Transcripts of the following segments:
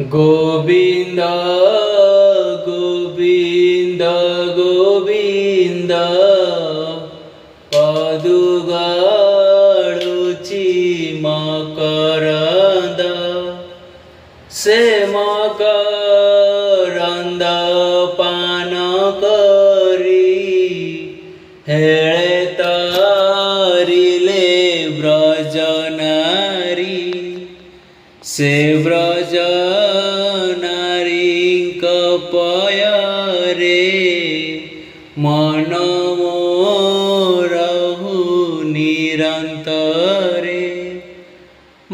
गोविंद गोविंद गोविंद पदुगाळुची मकरंद से मकरंद पान करी हेळे तारिले ब्रजनारी से ब्रजनारी कपयरे मन मोरहु निरंतरे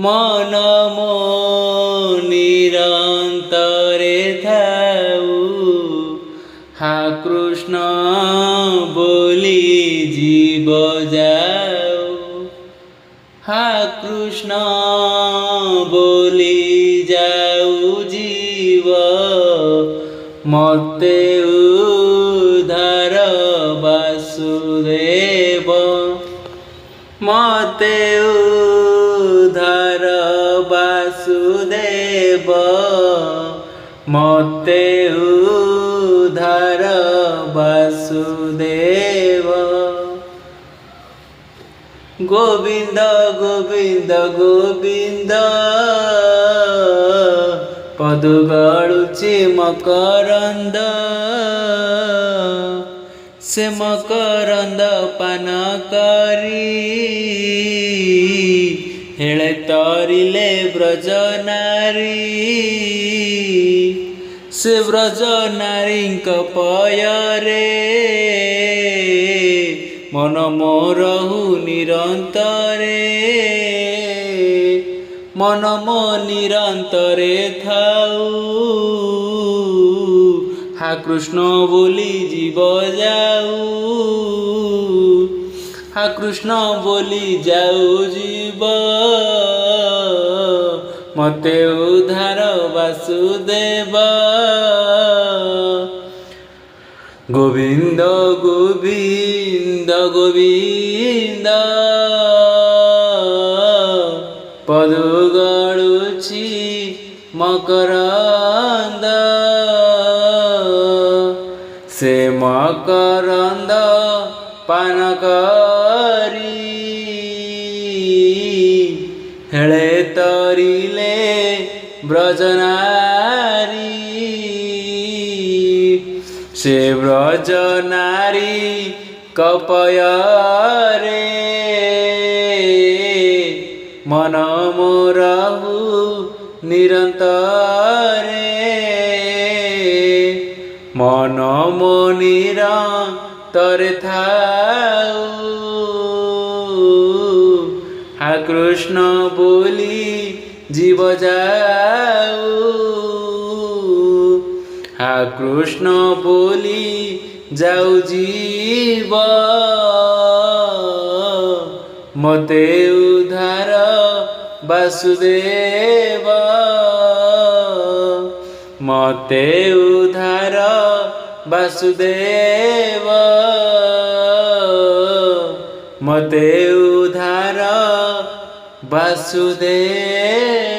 मन मो निरंतरे थाऊ हा कृष्ण बोली जीव जाऊ हा कृष्ण बोली जाऊ जीव मते उद्धार वासुदेव मते उद्धार वासुदेव मते उद्धार वासुदेव। गोविंद गोविंद गोविंद पदुगाळुची मकरंद से मकरंद पान करी हेळे तरिले ब्रजनारी से ब्रजनारी कपयरे मन मोरहु निरंतरे मन मो निरंतरे थाऊ हा कृष्ण बोली जीव जाऊ हा कृष्ण बोली जाऊ जीव मते उद्धार वासुदेव। गोविंद गोविंद गोविंद पदुगाळुची मकरंद से मकरंद पान करी हेळे तरिले ब्रजनारी से ब्रजनारी कपयरे मन मोरहु निरंतरे मन मो निरंतरे थाऊ हा कृष्ण बोली जीव जाऊ हा कृष्ण बोली जाऊ जीव मते उद्धार वासुदेव मते उद्धार वासुदेव मते उद्धार वासुदेव।